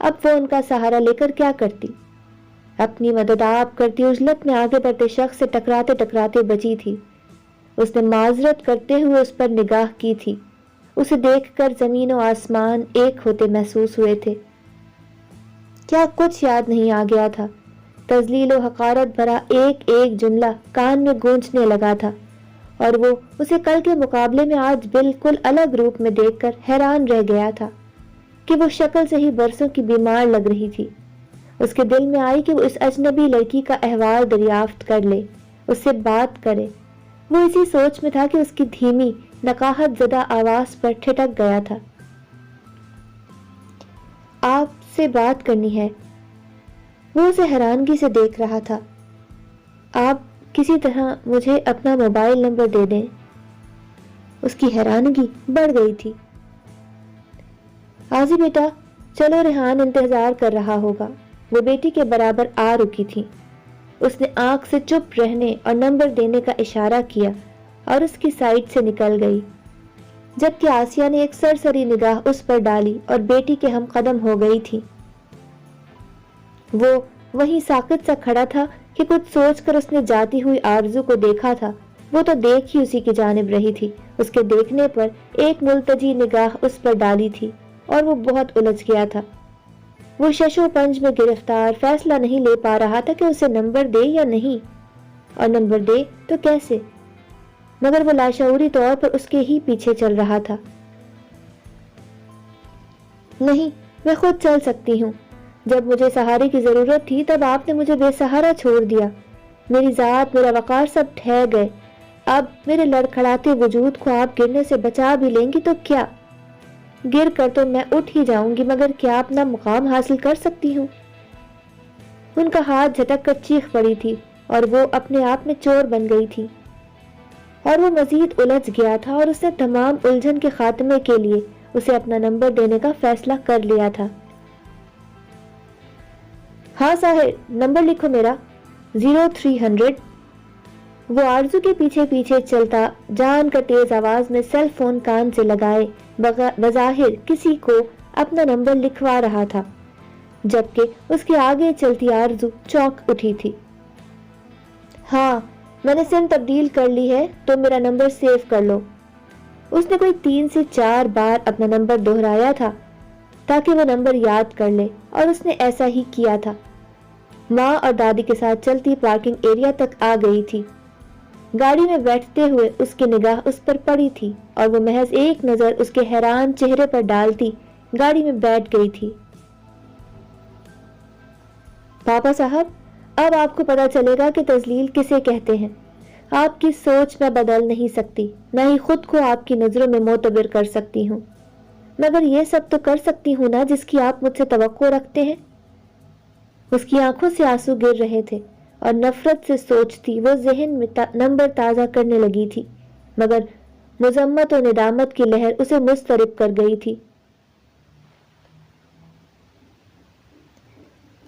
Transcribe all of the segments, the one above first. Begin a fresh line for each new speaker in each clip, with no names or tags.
اب وہ ان کا سہارا لے کر کیا کرتی؟ اپنی مدد آپ کرتی، عجلت میں آگے بڑھتے شخص سے ٹکراتے ٹکراتے بچی تھی۔ اس نے معذرت کرتے ہوئے اس پر نگاہ کی تھی۔ اسے دیکھ کر زمین و آسمان ایک ہوتے محسوس ہوئے تھے۔ کیا کچھ یاد نہیں آ گیا تھا؟ تذلیل و حقارت بھرا ایک ایک جملہ کان میں گونجنے لگا تھا، اور وہ اسے کل کے مقابلے میں آج بالکل الگ روپ میں دیکھ کر حیران رہ گیا تھا کہ وہ شکل سے ہی برسوں کی بیمار لگ رہی تھی۔ اس کے دل میں آئی کہ وہ اس اجنبی لڑکی کا احوال دریافت کر لے، اس سے بات کرے۔ وہ اسی سوچ میں تھا کہ اس کی دھیمی نقاہت زدہ آواز پر ٹھٹک گیا تھا۔ آپ سے بات کرنی ہے۔ وہ اسے حیرانگی سے دیکھ رہا تھا۔ آپ کسی طرح مجھے اپنا موبائل نمبر دے دیں۔ اس کی حیرانگی بڑھ گئی تھی۔ آجی بیٹا، چلو، ریحان انتظار کر رہا ہوگا۔ وہ بیٹی کے برابر آ رکی تھی۔ اس نے آنکھ سے چپ رہنے اور نمبر دینے کا اشارہ کیا اور اس کی سائڈ سے نکل گئی، جبکہ آسیہ نے ایک سرسری نگاہ اس پر ڈالی اور بیٹی کے ہم قدم ہو گئی تھی۔ وہ وہیں ساکت سا کھڑا تھا کہ کچھ سوچ کر اس نے جاتی ہوئی آرزو کو دیکھا تھا۔ وہ تو دیکھ ہی اسی کی جانب رہی تھی۔ اس کے دیکھنے پر ایک ملتجی نگاہ اس پر ڈالی تھی اور وہ بہت الجھ گیا تھا۔ وہ شش و پنج میں گرفتار، فیصلہ نہیں لے پا رہا تھا کہ اسے نمبر دے یا نہیں، اور نمبر دے تو کیسے، مگر وہ لاشعوری طور پر اس کے ہی پیچھے چل رہا تھا۔ نہیں، میں خود چل سکتی ہوں۔ جب مجھے سہارے کی ضرورت تھی تب آپ نے مجھے بے سہارا چھوڑ دیا۔ میری ذات، میرا وقار سب ٹھہر گئے۔ اب میرے لڑکھڑاتے وجود کو آپ گرنے سے بچا بھی لیں گی تو کیا؟ گر کر تو میں اٹھ ہی جاؤں گی، مگر کیا اپنا مقام حاصل کر سکتی ہوں؟ ان کا ہاتھ جھٹک کر چیخ پڑی تھی اور وہ اپنے آپ میں چور بن گئی تھی، اور وہ مزید الجھ گیا تھا، اور اس نے تمام الجھن کے خاتمے کے لیے اسے اپنا نمبر دینے کا فیصلہ کر لیا تھا۔ ہاں صاحب، نمبر لکھو میرا، 0300۔ وہ آرزو کے پیچھے پیچھے چلتا جان کر تیز آواز میں سیل فون کان سے لگائے بظاہر کسی کو اپنا نمبر لکھوا رہا تھا، جبکہ اس کے آگے چلتی آرزو چونک اٹھی تھی۔ ہاں، میں نے سم تبدیل کر لی ہے، تو میرا نمبر سیو کر لو۔ اس نے کوئی 3 سے 4 بار اپنا نمبر دہرایا تھا تاکہ وہ نمبر یاد کر لے، اور اس نے ایسا ہی کیا تھا۔ ماں اور دادی کے ساتھ چلتی پارکنگ ایریا تک آ گئی تھی۔ گاڑی میں بیٹھتے ہوئے اس کی نگاہ اس پر پڑی تھی، اور وہ محض ایک نظر اس کے حیران چہرے پر ڈالتی گاڑی میں بیٹھ گئی تھی۔ پاپا صاحب، اب آپ کو پتا چلے گا کہ تذلیل کسے کہتے ہیں۔ آپ کی سوچ میں بدل نہیں سکتی، نہ ہی خود کو آپ کی نظروں میں معتبر کر سکتی ہوں، مگر یہ سب تو کر سکتی ہوں نا جس کی آپ مجھ سے توقع رکھتے ہیں۔ اس کی آنکھوں سے آنسو گر رہے تھے، اور نفرت سے سوچتی وہ ذہن میں نمبر تازہ کرنے لگی تھی، مگر مذمت و ندامت کی لہر اسے مضطرب کر گئی تھی۔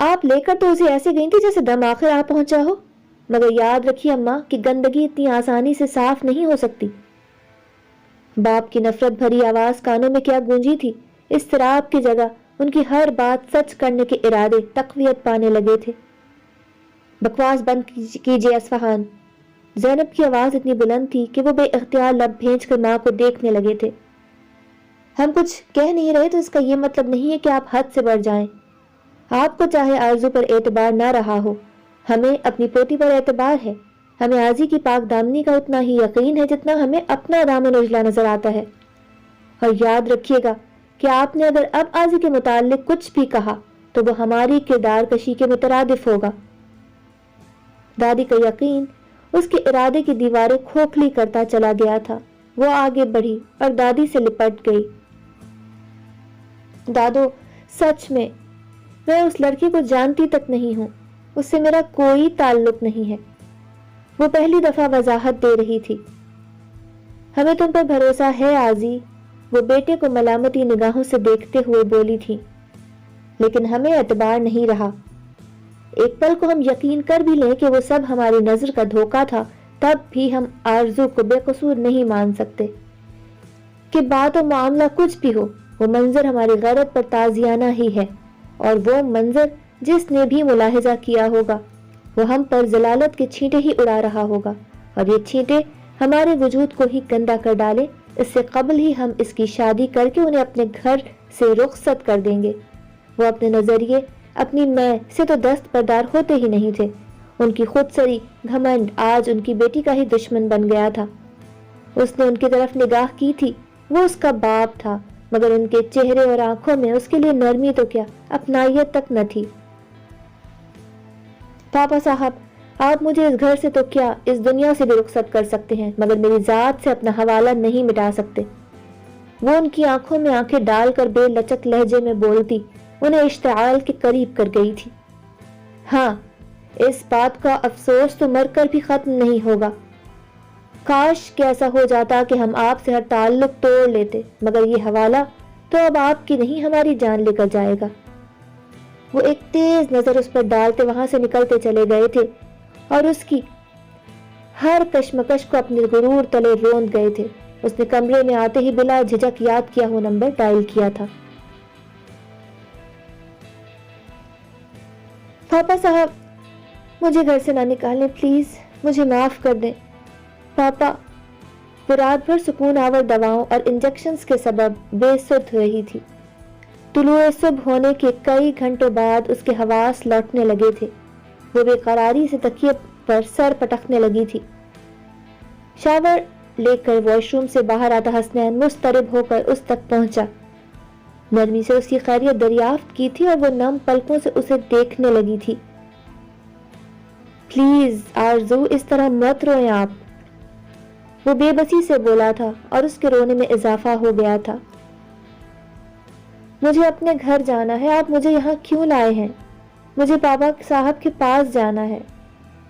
آپ لے کر تو اسے ایسے گئی تھی جیسے دم آخر آ پہنچا ہو، مگر یاد رکھیے اماں کہ گندگی اتنی آسانی سے صاف نہیں ہو سکتی۔ باپ کی نفرت بھری آواز کانوں میں کیا گونجی تھی، اضطراب کی جگہ ان کی ہر بات سچ کرنے کے ارادے تقویت پانے لگے تھے۔ بکواس بند کیجیے اصفہان۔ زینب کی آواز اتنی بلند تھی کہ وہ بے اختیار لب بھیج کر ماں کو دیکھنے لگے تھے۔ ہم کچھ کہہ نہیں رہے تو اس کا یہ مطلب نہیں ہے کہ آپ حد سے بڑھ جائیں۔ آپ کو چاہے آرزو پر اعتبار نہ رہا ہو، ہمیں اپنی پوتی پر اعتبار ہے۔ ہمیں آزی کی پاک دامنی کا اتنا ہی یقین ہے جتنا ہمیں اپنا دامن اجلا نظر آتا ہے۔ اور یاد رکھیے گا کہ آپ نے اگر اب آزی کے متعلق کچھ بھی کہا تو وہ ہماری کردار کشی کے مترادف ہوگا۔ دادی کا یقین اس کے ارادے کی دیواریں کھوکھلی کرتا چلا گیا تھا۔ وہ آگے بڑھی اور دادی سے لپٹ گئی۔ دادو، سچ میں اس لڑکی کو جانتی تک نہیں ہوں، اس سے میرا کوئی تعلق نہیں ہے۔ وہ پہلی دفعہ وضاحت دے رہی تھی۔ ہمیں تم پر بھروسہ ہے آزی، وہ بیٹے کو ملامتی نگاہوں سے دیکھتے ہوئے بولی تھی، لیکن ہمیں اعتبار نہیں رہا۔ ایک پل کو ہم یقین کر بھی لیں کہ وہ سب ہماری نظر کا دھوکہ تھا، تب بھی ہم آرزو کو بے قصور نہیں مان سکتے۔ کہ بات و معاملہ کچھ بھی ہو، وہ منظر ہماری غیرت پر تازیانہ ہی ہے۔ اور وہ منظر جس نے بھی ملاحظہ کیا ہوگا وہ ہم پر ضلالت کے چھینٹے ہی اڑا رہا ہوگا، اور یہ چھینٹے ہمارے وجود کو ہی گندا کر ڈالے اس سے قبل ہی ہم اس کی شادی کر کے انہیں اپنے گھر سے رخصت کر دیں گے۔ وہ اپنے نظریے، اپنی میں سے تو دست بردار ہوتے ہی نہیں تھے۔ ان کی خود سری گھمنڈ آج ان کی بیٹی کا ہی دشمن بن گیا تھا۔ اس نے ان کی طرف نگاہ کی تھی، وہ اس کا باپ تھا، مگر ان کے چہرے اور آنکھوں میں اس کے لیے نرمی تو کیا اپنائیت تک نہ تھی۔ پاپا صاحب، آپ مجھے اس گھر سے تو کیا اس دنیا سے بھی رخصت کر سکتے ہیں، مگر میری ذات سے اپنا حوالہ نہیں مٹا سکتے۔ وہ ان کی آنکھوں میں آنکھیں ڈال کر بے لچک لہجے میں بولتی انہیں اشتعال کے قریب کر گئی تھی۔ ہاں، اس بات کا افسوس تو مر کر بھی ختم نہیں ہوگا۔ کاش کہ ایسا ہو جاتا کہ ہم آپ سے ہر تعلق توڑ لیتے، مگر یہ حوالہ تو اب آپ کی نہیں ہماری جان لے کر جائے گا۔ وہ ایک تیز نظر اس پر ڈالتے وہاں سے نکلتے چلے گئے تھے اور اس کی ہر کشمکش کو اپنے غرور تلے روند گئے تھے۔ اس نے کمرے میں آتے ہی بلا جھجک یاد کیا ہوا نمبر ڈائل کیا تھا۔ پاپا صاحب، مجھے گھر سے نہ نکالیں پلیز، مجھے معاف کر دیں۔ پاپا، وہ رات بھر سکون آور دواؤں اور انجیکشنز کے سبب بے سدھ رہی تھی۔ طلوع صبح ہونے کے کئی گھنٹوں بعد اس کے حواس لوٹنے لگے تھے۔ وہ بے قراری سے تکیے پر سر پٹکنے لگی تھی۔ شاور لے کر واش روم سے باہر آتا حسنین مضطرب ہو کر اس تک پہنچا۔ نرمی سے اس کی خیریت دریافت کی تھی اور وہ نم پلکوں سے اسے دیکھنے لگی تھی۔ پلیز آرزو، اس طرح مت روئیں آپ، وہ بے بسی سے بولا تھا اور اس کے رونے میں اضافہ ہو گیا تھا۔ مجھے اپنے گھر جانا ہے، آپ مجھے یہاں کیوں لائے ہیں؟ مجھے پاپا صاحب کے پاس جانا ہے،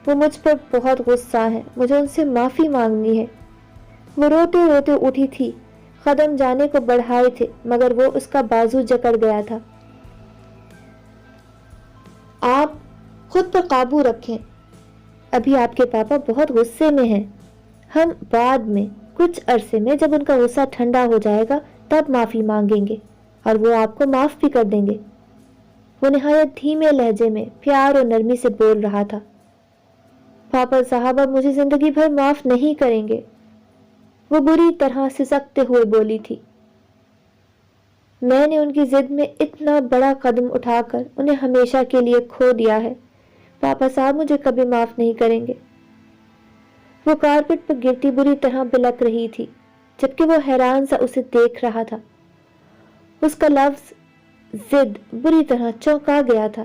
وہ مجھ پر بہت غصہ ہے، مجھے ان سے معافی مانگنی ہے۔ وہ روتے روتے اٹھی تھی، قدم جانے کو بڑھائے تھے مگر وہ اس کا بازو جکڑ گیا تھا۔ آپ خود پر قابو رکھیں، ابھی آپ کے پاپا بہت غصے میں ہیں، ہم بعد میں کچھ عرصے میں جب ان کا غصہ ٹھنڈا ہو جائے گا تب معافی مانگیں گے اور وہ آپ کو معاف بھی کر دیں گے۔ وہ نہایت دھیمے لہجے میں پیار اور نرمی سے بول رہا تھا۔ پاپا صاحب اب مجھے زندگی بھر معاف نہیں کریں گے، وہ بری طرح سسکتے ہوئے بولی تھی۔ میں نے ان کی ضد میں اتنا بڑا قدم اٹھا کر انہیں ہمیشہ کے لیے کھو دیا ہے، پاپا صاحب مجھے کبھی معاف نہیں کریں گے۔ وہ کارپٹ پر گرتی بری طرح بلک رہی تھی جبکہ وہ حیران سا اسے دیکھ رہا تھا۔ اس کا لفظ ضد بری طرح چونکا گیا تھا،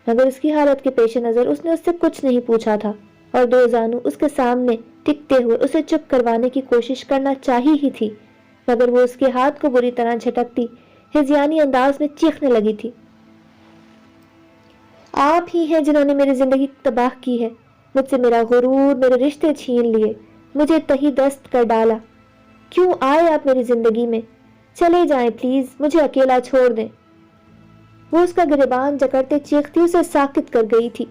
مگر اس کی حالت کے پیش نظر اس نے اس سے کچھ نہیں پوچھا تھا اور دو زانو اس کے سامنے ٹکتے ہوئے اسے چپ کروانے کی کوشش کرنا چاہی ہی تھی، مگر وہ اس کے ہاتھ کو بری طرح جھٹکتی ہذیانی انداز میں چیخنے لگی تھی۔ آپ ہی ہیں جنہوں نے میری زندگی تباہ کی ہے، مجھ سے میرا غرور، میرے رشتے چھین لیے، مجھے تہی دست کر ڈالا۔ کیوں آئے آپ میری زندگی میں؟ چلے جائیں پلیز، مجھے اکیلا چھوڑ دیں۔ وہ اس کا گریبان جکڑتے چیختی اسے ساکت کر گئی تھی۔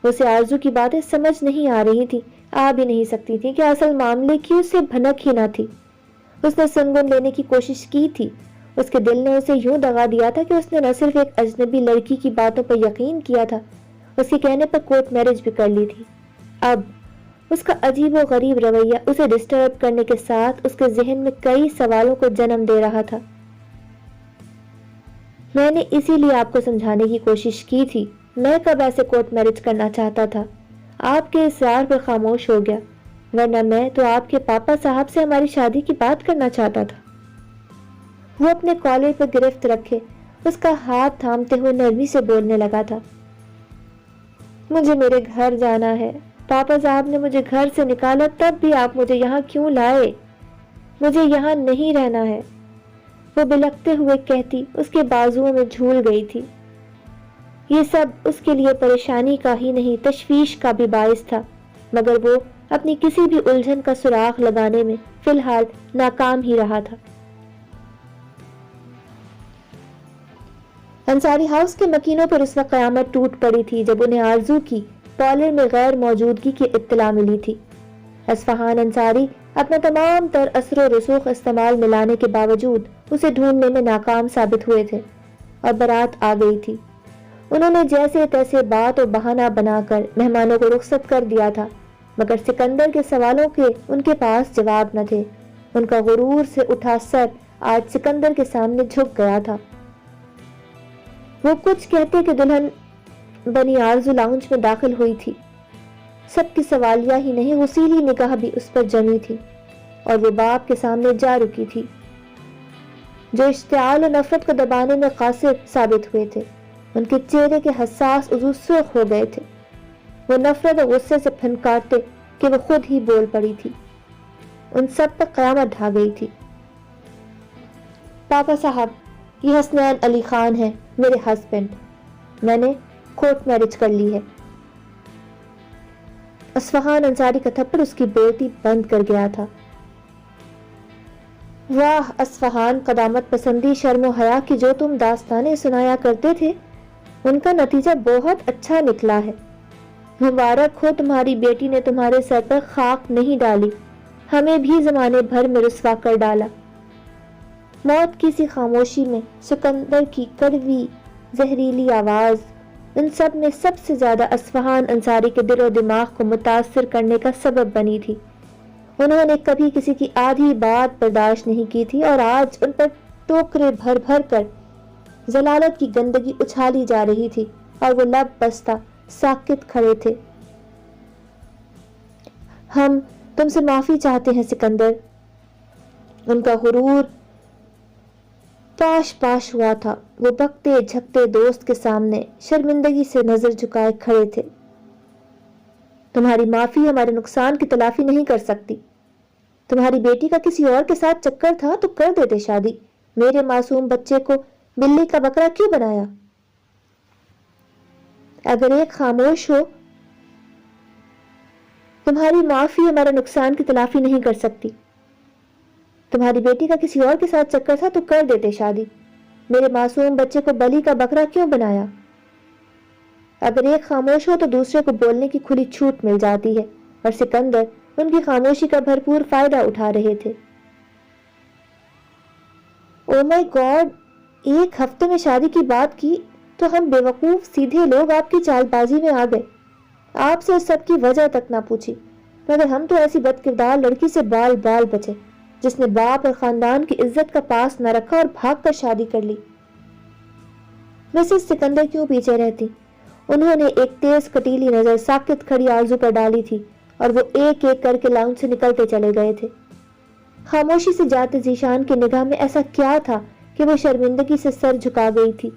اسے آرزو کی باتیں سمجھ نہیں آ رہی تھی، آ بھی نہیں سکتی تھی کہ اصل معاملے کی اس سے بھنک ہی نہ تھی۔ اس نے سنگن لینے کی کوشش کی تھی، اس کے دل نے اسے یوں دغا دیا تھا کہ اس نے نہ صرف ایک اجنبی لڑکی کی باتوں پر یقین کیا تھا، اس کے کہنے پر کورٹ میرج بھی کر لی تھی۔ اب اس کا عجیب و غریب رویہ اسے ڈسٹرب کرنے کے ساتھ اس کے ذہن میں کئی سوالوں کو جنم دے رہا تھا۔ میں نے اسی لیے آپ کو سمجھانے کی کوشش کی تھی، میں کب ایسے کورٹ میرج کرنا چاہتا تھا، آپ کے اصرار پر خاموش ہو گیا، ورنہ میں تو آپ کے پاپا صاحب سے ہماری شادی کی بات کرنا چاہتا تھا۔ وہ اپنے کالر پر گرفت رکھے اس کا ہاتھ تھامتے ہوئے نرمی سے بولنے لگا تھا۔ مجھے میرے گھر جانا ہے، پاپا صاحب نے مجھے گھر سے نکالا تب بھی آپ مجھے یہاں کیوں لائے؟ مجھے یہاں نہیں رہنا ہے، وہ بلکتے ہوئے کہتی اس کے بازوؤں میں جھول گئی تھی۔ یہ سب اس کے لیے پریشانی کا ہی نہیں تشویش کا بھی باعث تھا، مگر وہ اپنی کسی بھی الجھن کا سراغ لگانے میں فی الحال ناکام ہی رہا تھا۔ انصاری ہاؤس کے مکینوں پر اس وقت قیامت ٹوٹ پڑی تھی جب انہیں آرزو کی پارلر میں غیر موجودگی کی اطلاع ملی تھی۔ اصفہان انصاری اپنا تمام تر اثر و رسوخ استعمال ملانے کے باوجود اسے ڈھونڈنے میں ناکام ثابت ہوئے تھے۔ اور بارات آ گئی تھی۔ انہوں نے جیسے تیسے بات و بہانہ بنا کر مہمانوں کو رخصت کر دیا تھا، مگر سکندر کے سوالوں کے ان کے پاس جواب نہ تھے۔ ان کا غرور سے اٹھا سر آج سکندر کے سامنے جھک گیا تھا۔ وہ کچھ کہتے کہ دلہن بنی آرزو لاؤنج میں داخل ہوئی تھی۔ سب کی سوالیہ ہی نہیں غصیلی نگاہ بھی اس پر جمی تھی، اور وہ باپ کے سامنے جا رکی تھی، جو اشتعال و نفرت کو دبانے میں قاصر ثابت ہوئے تھے۔ ان کے چہرے کے حساس عضو سرخ ہو گئے تھے۔ وہ نفرت اور غصے سے پھنکارتے کہ وہ خود ہی بول پڑی تھی۔ ان سب پر قیامت ڈھا گئی تھی۔ پاپا صاحب، یہ حسنین علی خان ہے، میرے ہسبینڈ۔ میں نے کورٹ میرج کر لی ہے۔ اصفہان انصاری کا تھپڑ اس کی بولتی بند کر گیا تھا۔ واہ اصفہان، قدامت پسندی، شرم و حیا کی جو تم داستانیں سنایا کرتے تھے، ان کا نتیجہ بہت اچھا نکلا ہے۔ مبارک ہو، تمہاری بیٹی نے تمہارے سر پر خاک نہیں ڈالی، ہمیں بھی زمانے بھر میں رسوا کر ڈالا۔ موت کی سی خاموشی میں سکندر کی کڑوی زہریلی آواز ان سب میں سب سے زیادہ اصفہان انصاری کے دل و دماغ کو متاثر کرنے کا سبب بنی تھی۔ انہوں نے کبھی کسی کی آدھی بات برداشت نہیں کی تھی، اور آج ان پر ٹوکرے بھر بھر کر ضلالت کی گندگی اچھالی جا رہی تھی، اور وہ لب بستہ ساکت کھڑے تھے۔ ہم تم سے معافی چاہتے ہیں سکندر۔ ان کا غرور پاش پاش ہوا تھا۔ وہ بکتے جھکتے دوست کے سامنے شرمندگی سے نظر جھکائے کھڑے تھے۔ تمہاری معافی ہمارے نقصان کی تلافی نہیں کر سکتی۔ تمہاری بیٹی کا کسی اور کے ساتھ چکر تھا تو کر دیتے شادی، میرے معصوم بچے کو بلی کا بکرا کیوں بنایا؟ اگر ایک خاموش ہو، تمہاری معافی ہمارے نقصان کی تلافی نہیں کر سکتی۔ تمہاری بیٹی کا کسی اور کے ساتھ چکر تھا تو کر دیتے شادی، میرے معصوم بچے کو بلی کا بکرا کیوں بنایا؟ اگر ایک خاموش ہو تو دوسرے کو بولنے کی کھلی چھوٹ مل جاتی ہے، اور سکندر ان کی خاموشی کا بھرپور فائدہ اٹھا رہے تھے۔ او مائی گاڈ، ایک ہفتے میں شادی کی بات کی تو ہم بے وقوف سیدھے لوگ آپ کی چال بازی میں آ گئے، آپ سے اس سب کی وجہ تک نہ پوچھی، مگر ہم تو ایسی بد کردار لڑکی سے بال بال بچے جس نے باپ اور خاندان کی عزت کا پاس نہ رکھا اور بھاگ کر شادی کر لی۔ مسز سکندر کیوں پیچھے رہتی؟ انہوں نے ایک تیز کٹیلی نظر ساکت کھڑی آرزو پر ڈالی تھی، اور وہ ایک ایک کر کے لاؤنج سے نکلتے چلے گئے تھے۔ خاموشی سے جاتے ذیشان کی نگاہ میں ایسا کیا تھا کہ وہ شرمندگی سے سر جھکا گئی تھی؟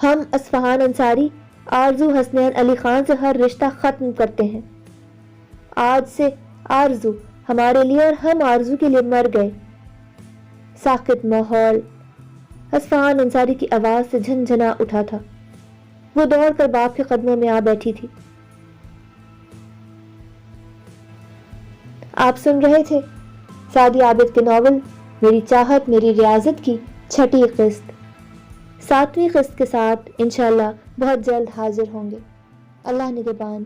ہم اصفہان انصاری آرزو حسنین علی خان سے ہر رشتہ ختم کرتے ہیں۔ آج سے آرزو ہمارے لیے اور ہم آرزو کے لیے مر گئے۔ ساکت ماحول اصفہان انصاری کی آواز سے جھنجھنا اٹھا تھا۔ وہ دوڑ کر باپ کے قدموں میں آ بیٹھی تھی۔ آپ سن رہے تھے سعدی عابد کے ناول میری چاہت میری ریاضت کی 6ٹھی قسط۔ 7ویں قسط کے ساتھ انشاءاللہ بہت جلد حاضر ہوں گے۔ اللہ نگہبان۔